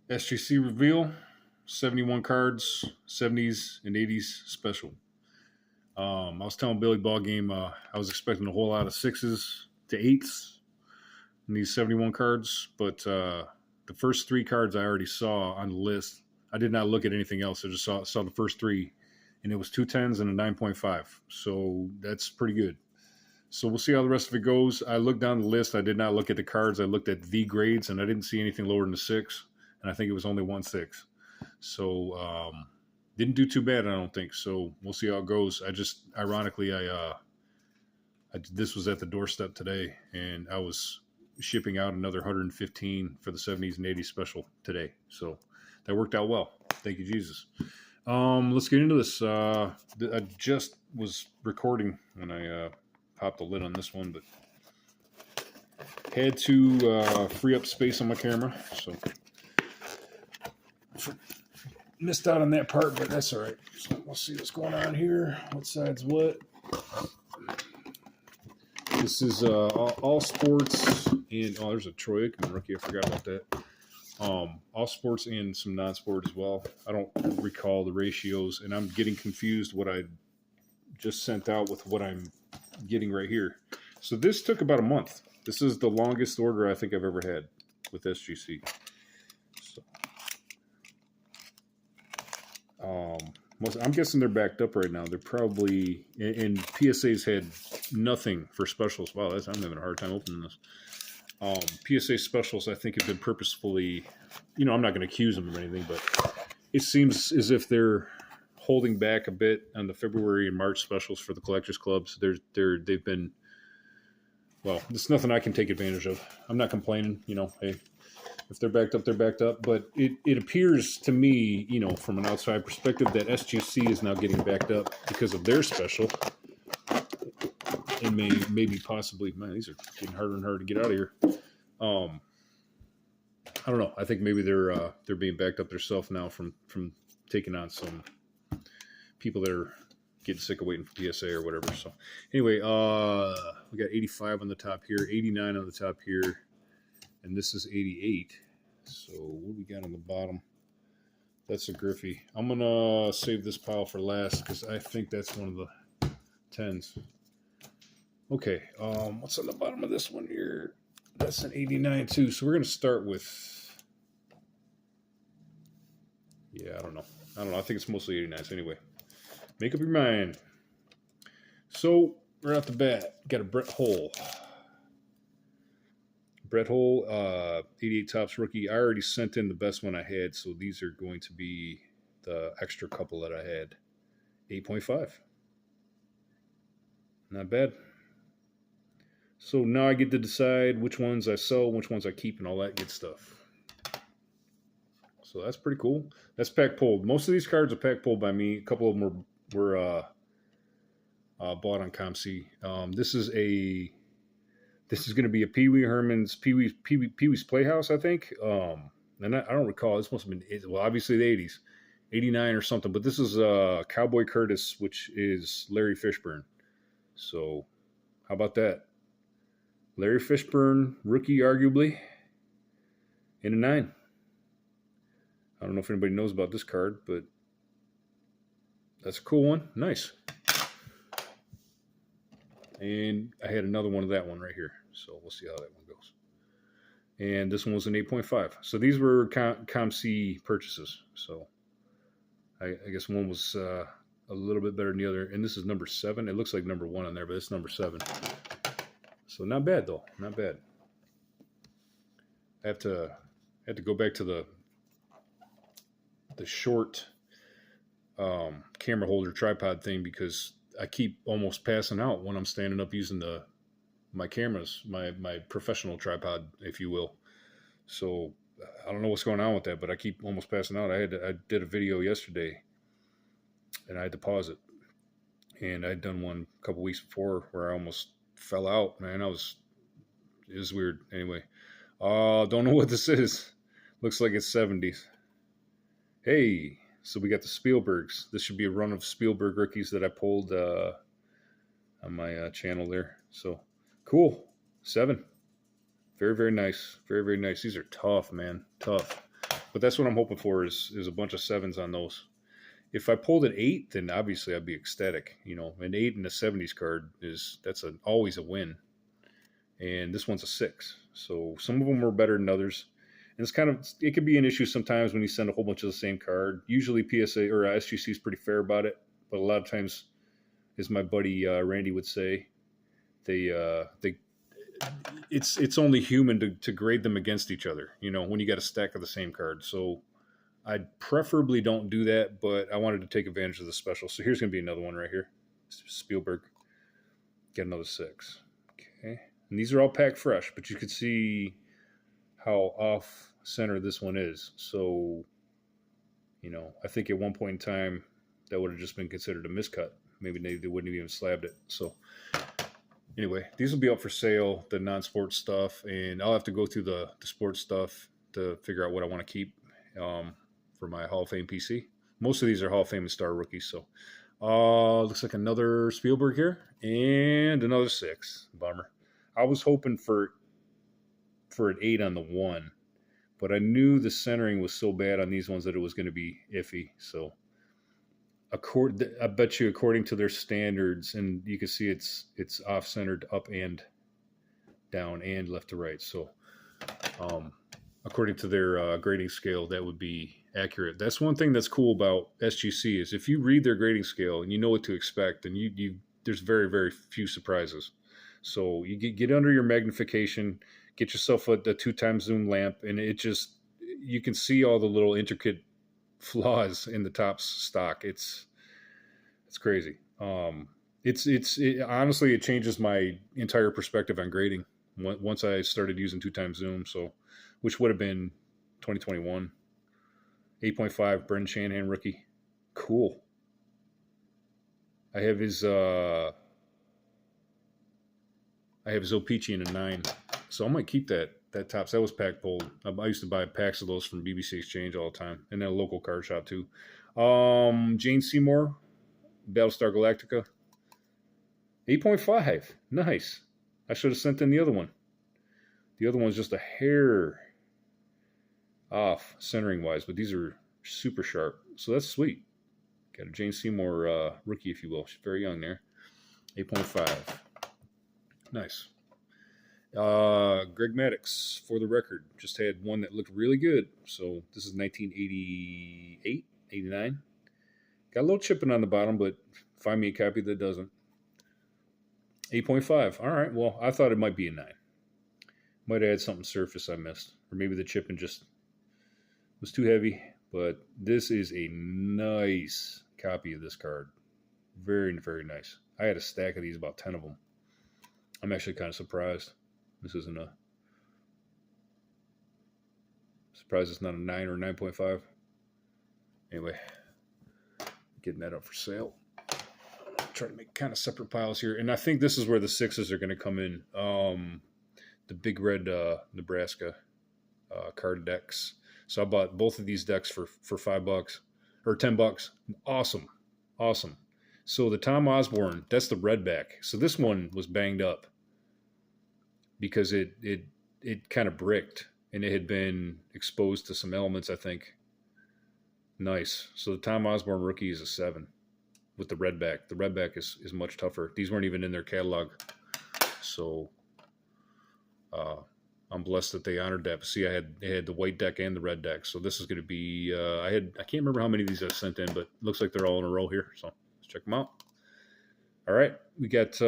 SGC reveal, 71 cards, 70s and 80s special. I was telling Billy Ball Game I was expecting a whole lot of 6s to 8s in these 71 cards, but the first 3 cards I already saw on the list. I did not look at anything else. I just saw the first 3, and it was 2 10s and a 9.5. So that's pretty good. So we'll see how the rest of it goes. I looked down the list. I did not look at the cards. I looked at the grades, and I didn't see anything lower than a 6. And I think it was only 1 6. So didn't do too bad, I don't think. So we'll see how it goes. Ironically, this was at the doorstep today, and I was shipping out another 115 for the 70s and 80s special today. So that worked out well. Thank you, Jesus. Let's get into this. I just was recording when I popped the lid on this one, but had to free up space on my camera, so missed out on that part, but that's all right. So we'll see what's going on here. What side's what? This is all sports and there's a Troy Aikman rookie. I forgot about that. All sports and some non-sport as well. I don't recall the ratios, and I'm getting confused what I just sent out with what I'm getting right here. So this took about a month. This is the longest order I think I've ever had with SGC. So, I'm guessing they're backed up right now. They're probably, and PSA's had nothing for specials. Wow, I'm having a hard time opening this. PSA specials, I think, have been purposefully, I'm not going to accuse them of anything, but it seems as if they're holding back a bit on the February and March specials for the collectors clubs. They've been, well, there's nothing I can take advantage of. I'm not complaining, hey, if they're backed up, they're backed up. But it appears to me, from an outside perspective, that SGC is now getting backed up because of their special. And maybe possibly, man, these are getting harder and harder to get out of here. I don't know. I think maybe they're being backed up themselves now from taking on some people that are getting sick of waiting for PSA or whatever. So anyway, we got 85 on the top here, 89 on the top here, and this is 88. So what do we got on the bottom? That's a Griffey. I'm gonna save this pile for last because I think that's one of the 10s. Okay, what's on the bottom of this one here? That's an 89 too. So we're gonna start with, I don't know. I think it's mostly 89s anyway. Make up your mind. So right off the bat, got a Brett Hull. 88 Topps rookie. I already sent in the best one I had, so these are going to be the extra couple that I had. 8.5. Not bad. So now I get to decide which ones I sell, which ones I keep, and all that good stuff. So that's pretty cool. That's pack pulled. Most of these cards are pack pulled by me. A couple of them were bought on ComC. This is going to be a Pee Wee Herman's Pee Wee's Playhouse, I think. And I don't recall. This must have been, well, obviously the 80s, 89 or something. But this is Cowboy Curtis, which is Larry Fishburne. So how about that? Larry Fishburne, rookie, arguably, in a 9. I don't know if anybody knows about this card, but that's a cool one. Nice. And I had another one of that one right here. So we'll see how that one goes. And this one was an 8.5. So these were ComC purchases. So I guess one was a little bit better than the other. And this is number 7. It looks like number 1 on there, but it's number 7. So not bad, though. Not bad. I had to go back to the short camera holder tripod thing because I keep almost passing out when I'm standing up using my cameras, my professional tripod, if you will. So I don't know what's going on with that, but I keep almost passing out. I did a video yesterday, and I had to pause it. And I'd done one a couple weeks before where I almost fell out, man. It was weird. Anyway, don't know what this is. Looks like it's 70s. Hey, so we got the Spielbergs. This should be a run of Spielberg rookies that I pulled on my channel there. So cool. 7. Very, very nice. Very, very nice. These are tough, man. Tough. But that's what I'm hoping for is a bunch of 7s on those. If I pulled an 8, then obviously I'd be ecstatic. You know, an 8 and a 70s card always a win. And this one's a 6. So some of them are better than others. And it can be an issue sometimes when you send a whole bunch of the same card. Usually PSA or SGC is pretty fair about it, but a lot of times, as my buddy Randy would say, it's only human to grade them against each other. You know, when you got a stack of the same card. So I preferably don't do that, but I wanted to take advantage of the special. So here's going to be another one right here. Spielberg. Get another 6. Okay. And these are all packed fresh, but you can see how off center this one is. So, you know, I think at one point in time that would have just been considered a miscut. Maybe they wouldn't have even slabbed it. So anyway, these will be up for sale, the non-sports stuff, and I'll have to go through the sports stuff to figure out what I want to keep for my Hall of Fame PC. Most of these are Hall of Fame and Star rookies. So looks like another Spielberg here and another 6. Bummer. I was hoping for an 8 on the 1, but I knew the centering was so bad on these ones that it was going to be iffy. So I bet you according to their standards, and you can see it's off-centered up and down and left to right. So according to their grading scale, that would be accurate. That's one thing that's cool about SGC is if you read their grading scale and you know what to expect, then there's very, very few surprises. So you get under your magnification, get yourself a 2x zoom lamp, and you can see all the little intricate flaws in the top stock. It's crazy. Honestly, it changes my entire perspective on grading once I started using 2x zoom. So, which would have been 2021, 8.5 Brendan Shanahan rookie. Cool. I have his O-Pee-Chee in a 9, so I might keep that tops. That was pack pulled. I used to buy packs of those from BBC Exchange all the time, and then a local card shop too. Jane Seymour, Battlestar Galactica, 8.5. Nice. I should have sent in the other one. The other one's just a hair off centering wise, but these are super sharp, so that's sweet. Got a Jane Seymour rookie, if you will. She's very young there. 8.5. Nice. Greg Maddux, for the record, just had one that looked really good. So this is 1988, 89. Got a little chipping on the bottom, but find me a copy that doesn't. 8.5. All right. Well, I thought it might be a 9. Might have had something surface I missed. Or maybe the chipping just was too heavy. But this is a nice copy of this card. Very, very nice. I had a stack of these, about 10 of them. I'm actually kind of surprised. This isn't a... Surprised it's not a 9 or 9.5. Anyway, getting that up for sale. Try to make kind of separate piles here. And I think this is where the 6s are going to come in. The Big Red Nebraska card decks. So I bought both of these decks for $5 or $10. Awesome. Awesome. So the Tom Osborne, that's the red back. So this one was banged up because it kind of bricked and it had been exposed to some elements, I think. Nice. So the Tom Osborne rookie is a 7 with the red back. The red back is much tougher. These weren't even in their catalog. So I'm blessed that they honored that. But see, they had the white deck and the red deck. So this is going to be, I can't remember how many of these I sent in, but it looks like they're all in a row here. So let's check them out. All right. We got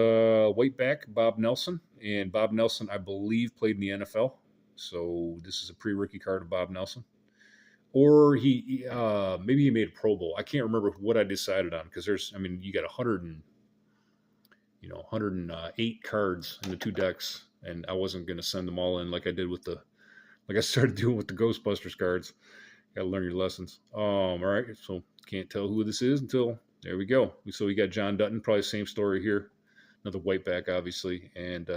white back, Bob Nelson. And Bob Nelson, I believe, played in the NFL. So this is a pre-rookie card of Bob Nelson. Or maybe he made a Pro Bowl. I can't remember what I decided on because you got 108 cards in the 2 decks. And I wasn't going to send them all in like I did like I started doing with the Ghostbusters cards. Got to learn your lessons. All right, so can't tell who this is until there we go. So we got John Dutton, probably same story here. Another white back, obviously, and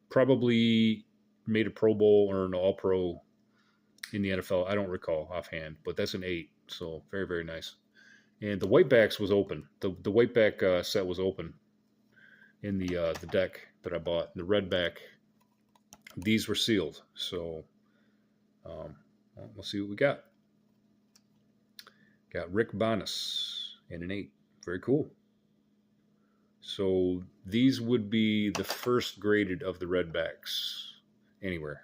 probably made a Pro Bowl or an All-Pro in the NFL. I don't recall offhand, but that's an 8, so very, very nice. And the white backs was open. The white back set was open in the deck that I bought. The red back, these were sealed. So we'll see what we got. Got Rick Bonas and an 8. Very cool. So these would be the first graded of the Redbacks anywhere.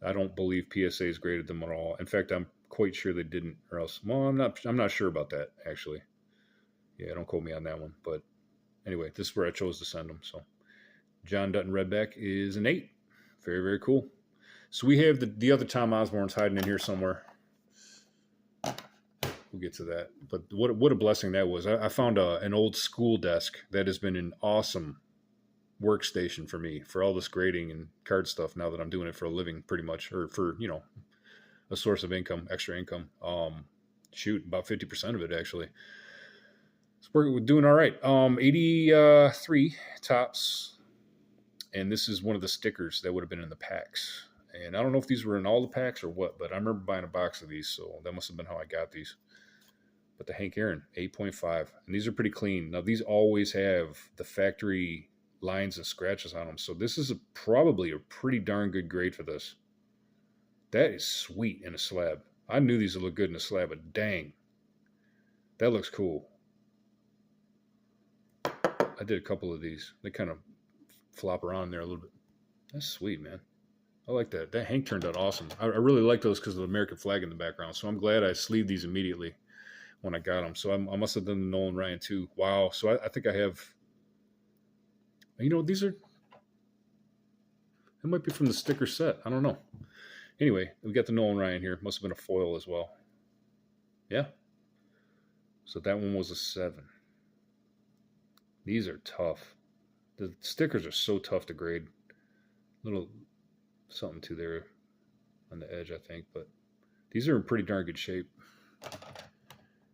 I don't believe PSA's graded them at all. In fact, I'm quite sure they didn't, or else. Well, I'm not sure about that actually. Yeah, don't quote me on that one. But anyway, this is where I chose to send them. So John Dutton Redback is an 8. Very, very cool. So we have the other Tom Osborne's hiding in here somewhere. We'll get to that. But what a blessing that was. I found an old school desk that has been an awesome workstation for me for all this grading and card stuff now that I'm doing it for a living pretty much, or for, a source of income, extra income. About 50% of it actually. So we're doing all right. 83 tops. And this is one of the stickers that would have been in the packs. And I don't know if these were in all the packs or what, but I remember buying a box of these, so that must have been how I got these. But the Hank Aaron, 8.5. And these are pretty clean. Now, these always have the factory lines and scratches on them. So this is probably a pretty darn good grade for this. That is sweet in a slab. I knew these would look good in a slab, but dang. That looks cool. I did a couple of these. They kind of flop around there a little bit. That's sweet, man. I like that. That Hank turned out awesome. I really like those because of the American flag in the background. So I'm glad I sleeved these immediately when I got them. So I must have done the Nolan Ryan too. Wow. So I think I have, these are, it might be from the sticker set. I don't know. Anyway, we got the Nolan Ryan here. Must have been a foil as well. Yeah. So that one was a 7. These are tough. The stickers are so tough to grade. Little something to there on the edge, I think. But these are in pretty darn good shape.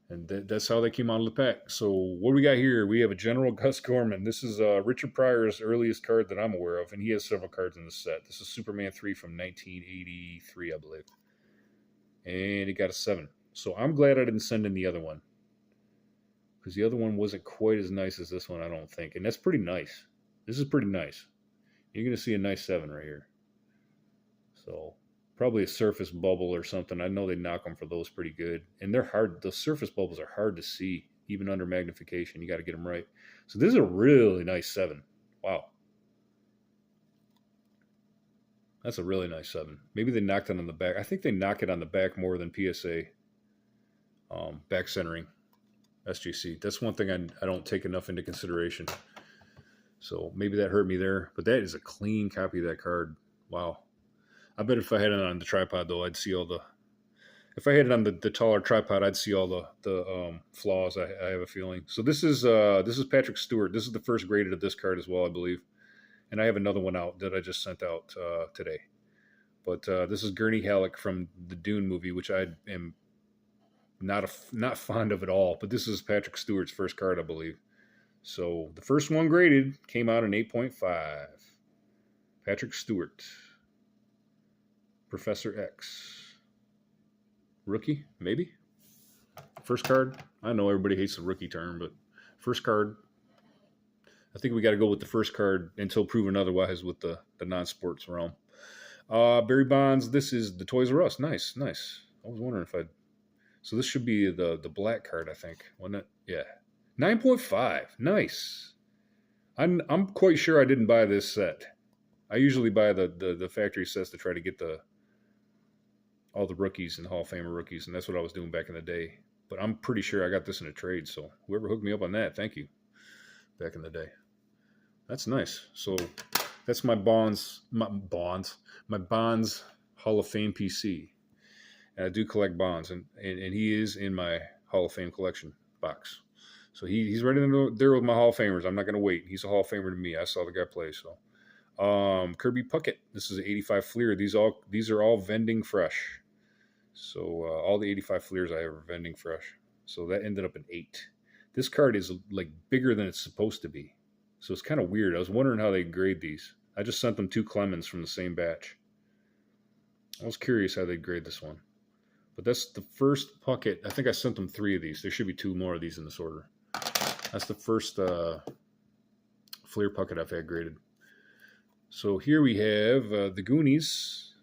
And that's how they came out of the pack. So what do we got here? We have a General Gus Gorman. This is Richard Pryor's earliest card that I'm aware of, and he has several cards in the set. This is Superman 3 from 1983, I believe. And it got a 7. So I'm glad I didn't send in the other one, because the other one wasn't quite as nice as this one, I don't think. And that's pretty nice. This is pretty nice. You're going to see a nice 7 right here. So probably a surface bubble or something. I know they knock them for those pretty good. And they're hard. The surface bubbles are hard to see, even under magnification. You got to get them right. So this is a really nice 7. Wow. That's a really nice 7. Maybe they knocked it on the back. I think they knock it on the back more than PSA. Back centering. SGC. That's one thing I don't take enough into consideration. So maybe that hurt me there. But that is a clean copy of that card. Wow. I bet if I had it on the tripod, though, I'd see all the... If I had it on the taller tripod, I'd see all the flaws, I have a feeling. So this is Patrick Stewart. This is the first graded of this card as well, I believe. And I have another one out that I just sent out today. But this is Gurney Halleck from the Dune movie, which I am not fond of at all. But this is Patrick Stewart's first card, I believe. So the first one graded came out in 8.5. Patrick Stewart. Professor X. Rookie, maybe? First card. I know everybody hates the rookie term, but first card. I think we got to go with the first card until proven otherwise with the non-sports realm. Barry Bonds, this is the Toys R Us. Nice, nice. I was wondering if I'd... So this should be the black card, I think. Wasn't it? Yeah. 9.5. Nice. I'm quite sure I didn't buy this set. I usually buy the factory sets to try to get all the rookies and Hall of Famer rookies, and that's what I was doing back in the day. But I'm pretty sure I got this in a trade, so whoever hooked me up on that, thank you. Back in the day. That's nice. So that's my Bonds Hall of Fame PC. And I do collect Bonds, and he is in my Hall of Fame collection box. So he's right in there with my Hall of Famers. I'm not going to wait. He's a Hall of Famer to me. I saw the guy play, so... Kirby Puckett. This is an 85 Fleer. These are all vending fresh. So all the 85 Fleers I have are vending fresh. So that ended up an 8. This card is like bigger than it's supposed to be. So it's kind of weird. I was wondering how they grade these. I just sent them 2 Clemens from the same batch. I was curious how they'd grade this one. But that's the first Puckett. I think I sent them 3 of these. There should be 2 more of these in this order. That's the first Fleer Puckett I've had graded. So here we have the Goonies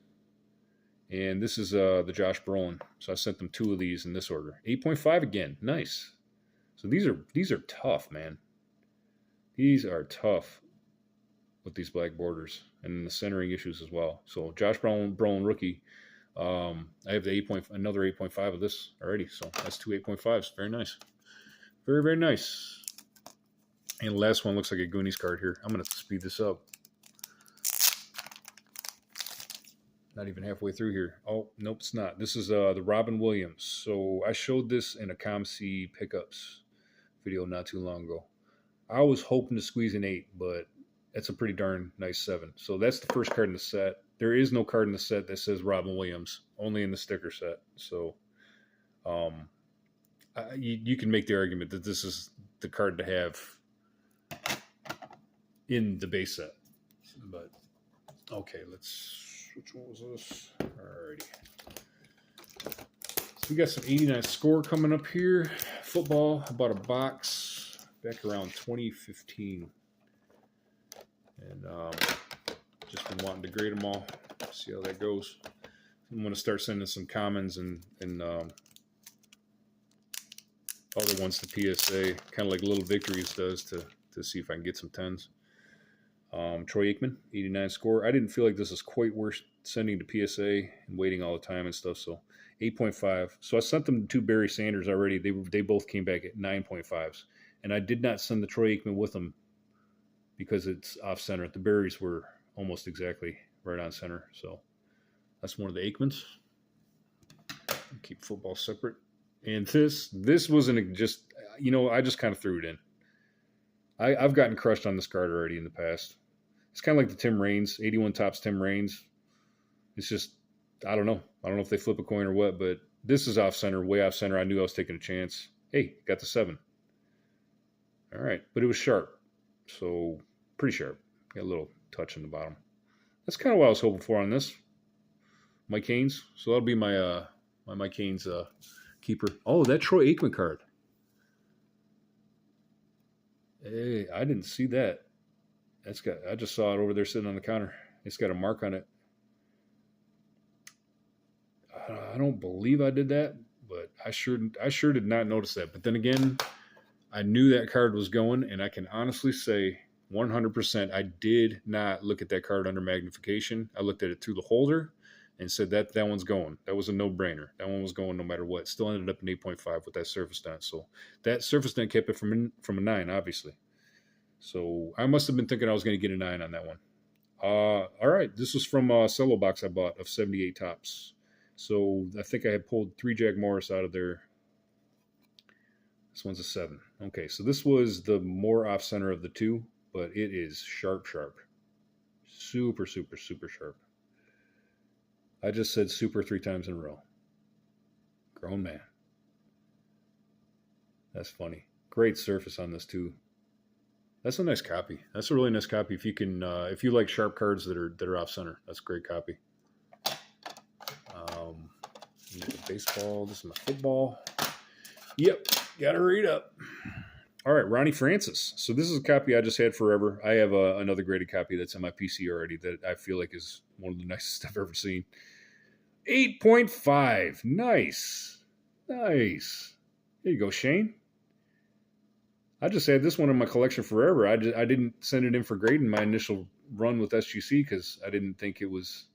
And this is the Josh Brolin. So I sent them 2 of these in this order. 8.5 again. Nice. So these are tough, man. These are tough with these black borders and the centering issues as well. So Josh Brolin rookie. I have the another 8.5 of this already. So that's 2 8.5s. Very nice. Very, very nice. And the last one looks like a Goonies card here. I'm going to speed this up. Not even halfway through here. Oh, nope, it's not. This is the Robin Williams. So I showed this in a ComC pickups video not too long ago. I was hoping to squeeze an 8, but that's a pretty darn nice 7. So that's the first card in the set. There is no card in the set that says Robin Williams, only in the sticker set. So you can make the argument that this is the card to have in the base set. But okay, which one was this? Alrighty. So we got some 89 score coming up here. Football, I bought a box back around 2015. And just been wanting to grade them all. See how that goes. I'm going to start sending some commons and other ones to PSA, kind of like Little Victories does to see if I can get some 10s. Troy Aikman, 89 score. I didn't feel like this is quite worth sending to PSA and waiting all the time and stuff, so 8.5. So I sent them to Barry Sanders already. They both came back at 9.5s. And I did not send the Troy Aikman with them because it's off center. The Barrys were almost exactly right on center. So that's one of the Aikmans. Keep football separate. And this wasn't just, I just kind of threw it in. I've gotten crushed on this card already in the past. It's kind of like the Tim Raines, 81 Topps Tim Raines. It's just, I don't know. I don't know if they flip a coin or what, but this is off center, way off center. I knew I was taking a chance. Hey, got the 7. All right, but it was sharp. So pretty sharp. Got a little touch in the bottom. That's kind of what I was hoping for on this. Mike Haynes. So that'll be my my Mike Haynes keeper. Oh, that Troy Aikman card. Hey, I didn't see that. I just saw it over there sitting on the counter. It's got a mark on it. I don't believe I did that, but I sure did not notice that. But then again, I knew that card was going, and I can honestly say 100% I did not look at that card under magnification. I looked at it through the holder and said that one's going. That was a no-brainer. That one was going no matter what. Still ended up in 8.5 with that surface dent. So that surface dent kept it from a 9, obviously. So I must have been thinking I was going to get a 9 on that one. All right. This was from a cello box I bought of 78 Topps. So I think I had pulled 3 Jack Morris out of there. This one's a 7. Okay, so this was the more off-center of the 2, but it is sharp. Super, super, super sharp. I just said super 3 times in a row. Grown man. That's funny. Great surface on this, too. That's a nice copy. That's a really nice copy. If you can, if you like sharp cards that are off-center, that's a great copy. The baseball. This is my football. Yep, got to read up. All right, Ronnie Francis. So this is a copy I just had forever. I have another graded copy that's on my PC already that I feel like is one of the nicest I've ever seen. 8.5. Nice. There you go, Shane. I just had this one in my collection forever. I didn't send it in for grading my initial run with SGC because I didn't think it was.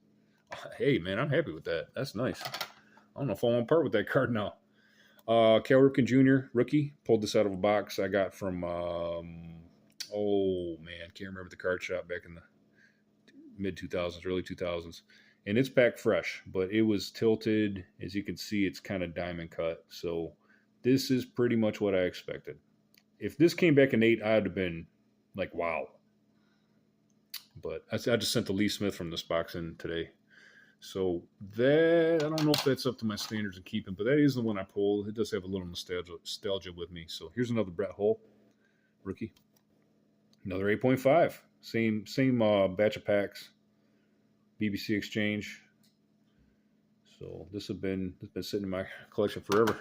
Hey, man, I'm happy with that. That's nice. I don't know if I want to part with that card now. Cal Ripken Jr., rookie. Pulled this out of a box I got from, can't remember the card shop back in the mid-2000s, early 2000s. And it's back fresh, but it was tilted. As you can see, it's kind of diamond cut. So this is pretty much what I expected. If this came back in 8, I would have been like, wow. But I just sent the Lee Smith from this box in today. So that, I don't know if that's up to my standards of keeping, but that is the one I pulled. It does have a little nostalgia with me. So here's another Brett Hull, rookie. Another 8.5. Same batch of packs. BBC Exchange. So this has been sitting in my collection forever.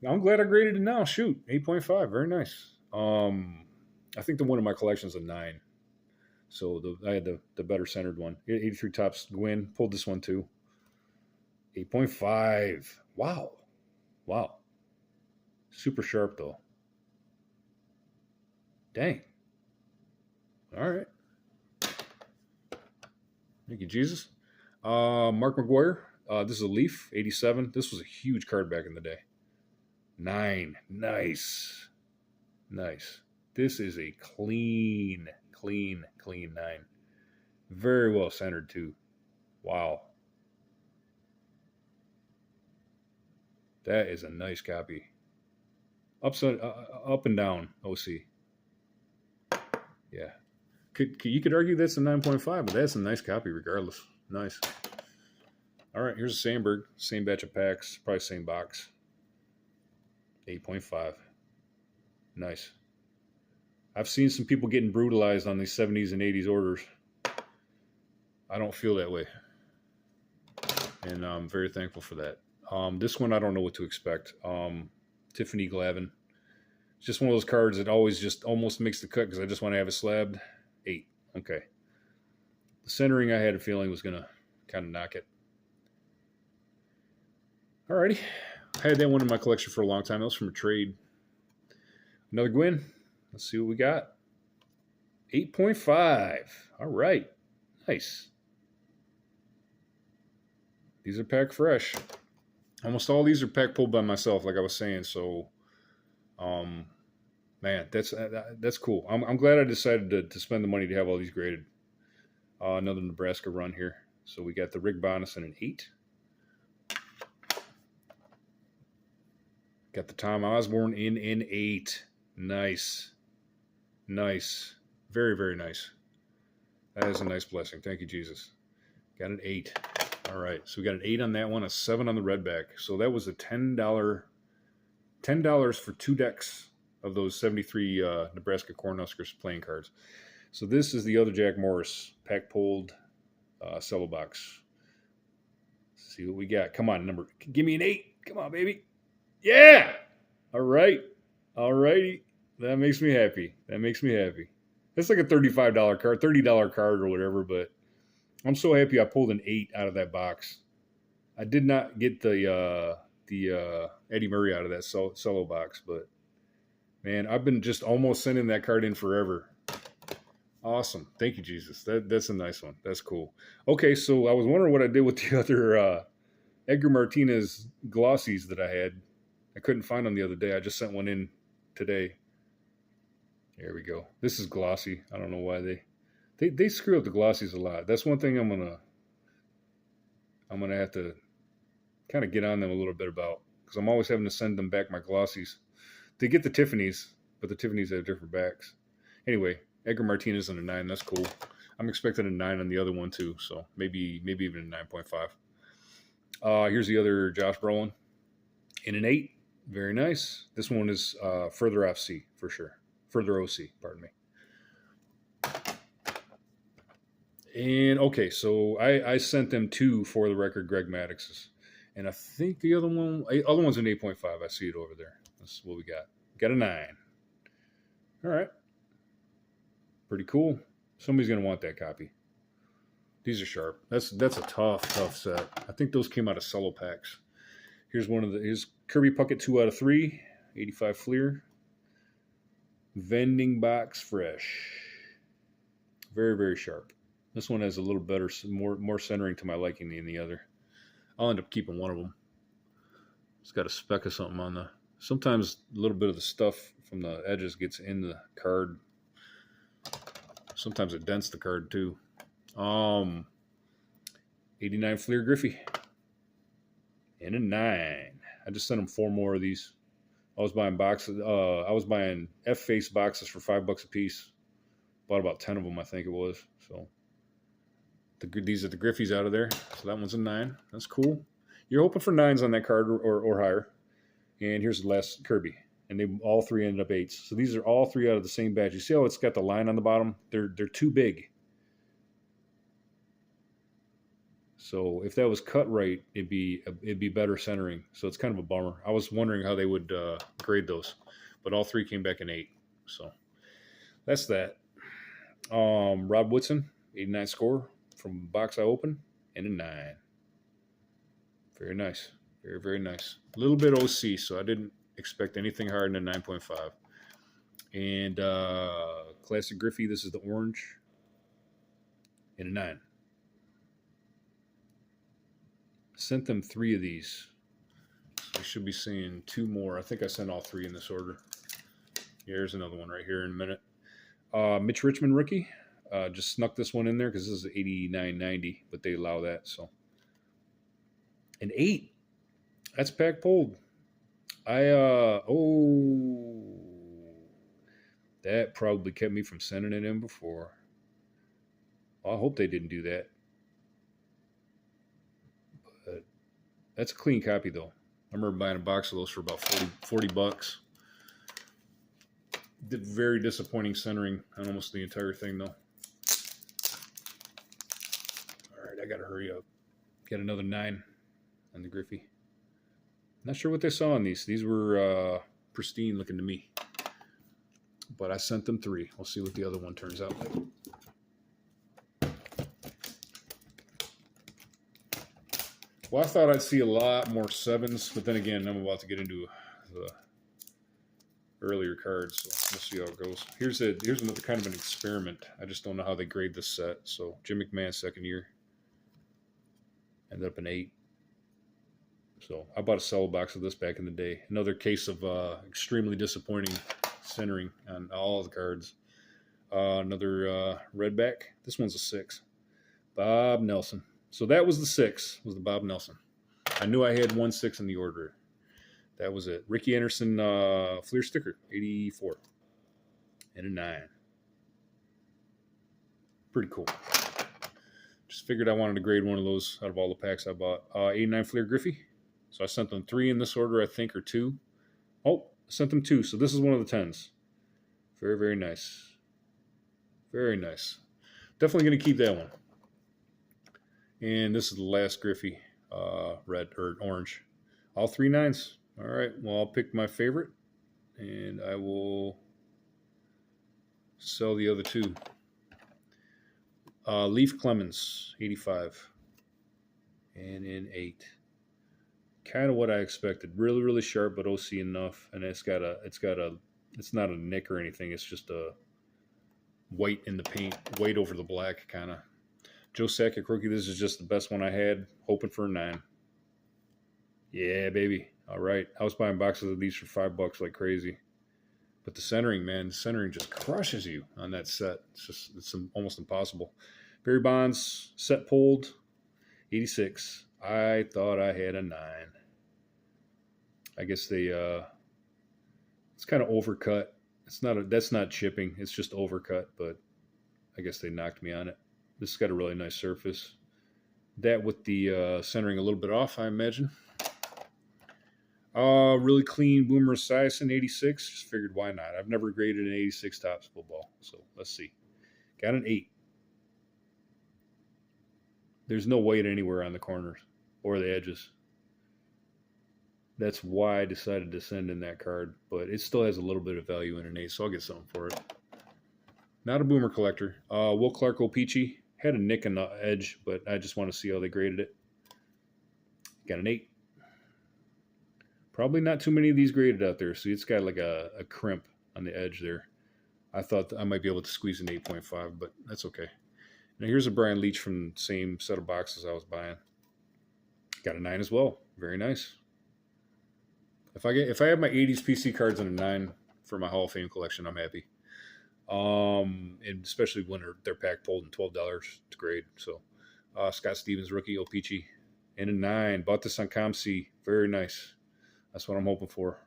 I'm glad I graded it now. Shoot, 8.5. Very nice. I think the one in my collection is a 9. So I had the better centered one. 83 Topps Gwyn. Pulled this one too. 8.5. Wow. Wow. Super sharp, though. Dang. All right. Thank you, Jesus. Mark McGuire. This is a Leaf, 87. This was a huge card back in the day. 9. Nice. Nice. This is a clean 9. Very well centered, too. Wow. That is a nice copy. Up and down, OC. Yeah. You could argue that's a 9.5, but that's a nice copy regardless. Nice. All right, here's a Sandberg. Same batch of packs. Probably same box. 8.5. Nice. I've seen some people getting brutalized on these 70s and 80s orders. I don't feel that way. And I'm very thankful for that. This one, I don't know what to expect. Tiffany Glavin. It's just one of those cards that always just almost makes the cut because I just want to have it slabbed. 8. Okay. The centering, I had a feeling, was going to kind of knock it. Alrighty. I had that one in my collection for a long time. That was from a trade. Another Gwyn. Let's see what we got. 8.5. All right. Nice. These are packed fresh. Almost all these are pack pulled by myself, like I was saying. So, man, that's cool. I'm glad I decided to spend the money to have all these graded. Another Nebraska run here. So we got the Rick Bonison in 8. Got the Tom Osborne in 8. Nice. Nice. Very, very nice. That is a nice blessing. Thank you, Jesus. Got an 8. All right. So we got an 8 on that one, a 7 on the Redback. So that was a $10 for 2 decks of those 73 Nebraska Cornhuskers playing cards. So this is the other Jack Morris pack pulled cello box. Let's see what we got. Come on, number. Give me an 8. Come on, baby. Yeah. All right. All righty. That makes me happy. That makes me happy. It's like a $35 card, $30 card or whatever, but I'm so happy I pulled an 8 out of that box. I did not get the Eddie Murray out of that solo box, but man, I've been just almost sending that card in forever. Awesome. Thank you, Jesus. That's a nice one. That's cool. Okay, so I was wondering what I did with the other Edgar Martinez glossies that I had. I couldn't find them the other day. I just sent one in today. There we go. This is glossy. I don't know why they screw up the glossies a lot. That's one thing I'm gonna have to kind of get on them a little bit about, because I'm always having to send them back my glossies. They get the Tiffany's, but the Tiffany's have different backs. Anyway, Edgar Martinez on a 9. That's cool. I'm expecting a 9 on the other one too, so maybe even a 9.5. Here's the other Josh Brolin in an 8. Very nice. This one is further off C for sure. Further OC, pardon me. And okay, so I sent them 2 for the record Greg Maddox's. And I think the other one's an 8.5. I see it over there. That's what we got. Got a 9. All right. Pretty cool. Somebody's going to want that copy. These are sharp. That's a tough set. I think those came out of cello packs. Here's Kirby Puckett 2 out of 3. 85 Fleer. Vending box fresh. Very, very sharp. This one has a little better, more centering to my liking than the other. I'll end up keeping one of them. It's got a speck of something on sometimes a little bit of the stuff from the edges gets in the card. Sometimes it dents the card too. 89 Fleer Griffey. And a 9. I just sent him 4 more of these. I was buying boxes. I was buying F-face boxes for $5 a piece. Bought about 10 of them, I think it was. So these are the Griffies out of there. So that one's a 9. That's cool. You're hoping for 9s on that card or higher. And here's the last Kirby. And they all 3 ended up 8s. So these are all 3 out of the same batch. You see how it's got the line on the bottom? They're too big. So if that was cut right, it'd be better centering. So it's kind of a bummer. I was wondering how they would grade those, but all 3 came back in 8. So that's that. Rob Woodson, 89 score from box I opened, and a 9. Very nice. Very, very nice. A little bit OC, so I didn't expect anything higher than a 9.5. And Classic Griffey, this is the orange. And a 9. Sent them 3 of these. So I should be seeing 2 more. I think I sent all 3 in this order. Here's another one right here in a minute. Mitch Richmond rookie. Just snuck this one in there because this is 89.90, but they allow that. So an 8. That's pack pulled. That probably kept me from sending it in before. I hope they didn't do that. But that's a clean copy though. I remember buying a box of those for about 40 bucks. Very disappointing centering on almost the entire thing though. All right, I gotta hurry up. Get another 9 on the Griffey. Not sure what they saw on these. These were pristine looking to me. But I sent them 3. We'll see what the other one turns out like. Well, I thought I'd see a lot more 7s, but then again, I'm about to get into the earlier cards, so we'll see how it goes. Here's another kind of an experiment. I just don't know how they grade this set. So Jim McMahon, second year, ended up an 8. So I bought a solo box of this back in the day. Another case of extremely disappointing centering on all the cards. Another redback. This one's a 6. Bob Nelson. So that was the 6, was the Bob Nelson. I knew I had 1 6 in the order. That was it. Ricky Anderson Fleer sticker, 84. And a 9. Pretty cool. Just figured I wanted to grade one of those out of all the packs I bought. 89 Fleer Griffey. So I sent them 3 in this order, I think, or 2. Oh, I sent them 2. So this is one of the 10s. Very, very nice. Very nice. Definitely going to keep that one. And this is the last Griffey, red or orange. All 3 9s. All right. Well, I'll pick my favorite, and I will sell the other 2. Leaf Clemens, 85, and in 8. Kind of what I expected. Really, really sharp, but OC enough. And it's not a nick or anything. It's just a white in the paint, white over the black kind of. Joe Sakic rookie. This is just the best one I had. Hoping for a 9. Yeah, baby. All right. I was buying boxes of these for $5 like crazy. But the centering, man, the centering just crushes you on that set. It's almost impossible. Barry Bonds, set pulled, 86. I thought I had a 9. I guess they it's kind of overcut. That's not chipping. It's just overcut, but I guess they knocked me on it. This has got a really nice surface. That with the centering a little bit off, I imagine. Really clean Boomer Esiason, 86. Just figured why not. I've never graded an 86 Topps football, so let's see. Got an 8. There's no white anywhere on the corners or the edges. That's why I decided to send in that card, but it still has a little bit of value in an 8, so I'll get something for it. Not a Boomer collector. Will Clark Opeachy. Had a nick on the edge, but I just want to see how they graded it. Got an 8. Probably not too many of these graded out there. See, it's got like a crimp on the edge there. I thought I might be able to squeeze an 8.5, but that's okay. Now here's a Brian Leach from the same set of boxes I was buying. Got a 9 as well. Very nice. If I have my 80s PC cards and a 9 for my Hall of Fame collection, I'm happy. And especially when they're pack pulled and $12 to grade. So Scott Stevens rookie, Opeachy, and a 9. Bought this on ComC. Very nice. That's what I'm hoping for.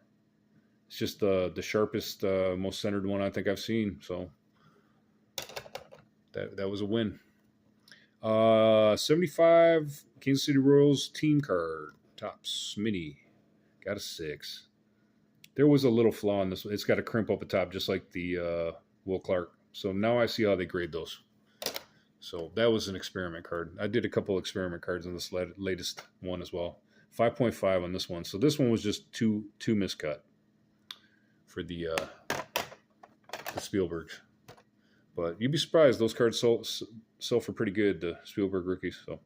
It's just the sharpest, most centered one I think I've seen. So that was a win. 75 Kansas City Royals team card. Topps mini. Got a 6. There was a little flaw in this one. It's got a crimp up the top just like the Will Clark. So now I see how they grade those. So that was an experiment card. I did a couple experiment cards on this latest one as well. 5.5 on this one. So this one was just two miscut for the Spielbergs. But you'd be surprised. Those cards sell for pretty good, the Spielberg rookies. So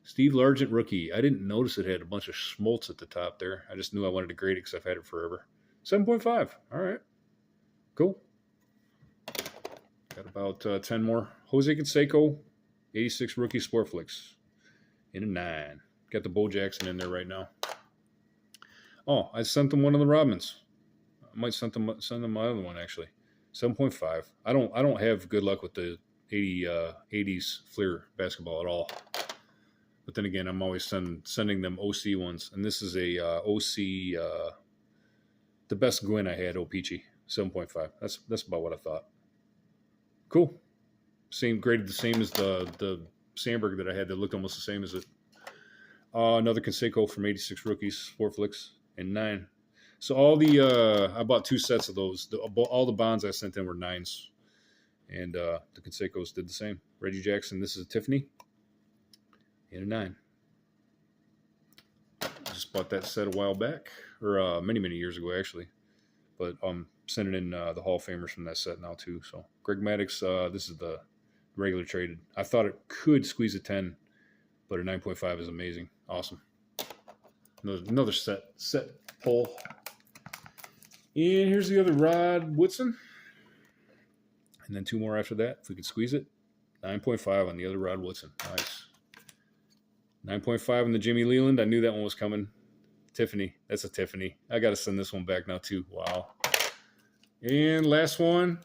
Steve Largent rookie. I didn't notice it had a bunch of schmaltz at the top there. I just knew I wanted to grade it because I've had it forever. 7.5. All right. Cool. Got about 10 more. Jose Canseco, 86 rookie Sportflix in a 9. Got the Bo Jackson in there right now. Oh, I sent them one of the Rodmans. I might send them my other one actually. 7.5. I don't have good luck with the 80s Fleer basketball at all. But then again, I'm always sending them OC ones, and this is a OC, the best Gwyn I had, Opeachy, 7.5. That's about what I thought. Cool. Graded the same as the Sandberg that I had that looked almost the same as it. Another Canseco from 86 rookies, Sportflix, and 9. So all I bought 2 sets of those. All the bonds I sent in were 9s, and the Cansecos did the same. Reggie Jackson, this is a Tiffany, and a 9. I just bought that set a while back, or many years ago actually. But I'm sending in the Hall of Famers from that set now too. So Greg Maddux, this is the regular traded. I thought it could squeeze a 10, but a 9.5 is amazing. Awesome. Another set pull. And here's the other Rod Woodson. And then 2 more after that, if we could squeeze it. 9.5 on the other Rod Woodson. Nice. 9.5 on the Jimmy Leland. I knew that one was coming. Tiffany. That's a Tiffany. I got to send this one back now, too. Wow. And last one.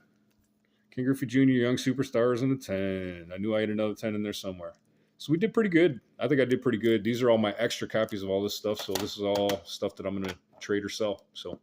King Griffey Jr., Young Superstars in the 10. I knew I had another 10 in there somewhere. So we did pretty good. I think I did pretty good. These are all my extra copies of all this stuff. So this is all stuff that I'm going to trade or sell. So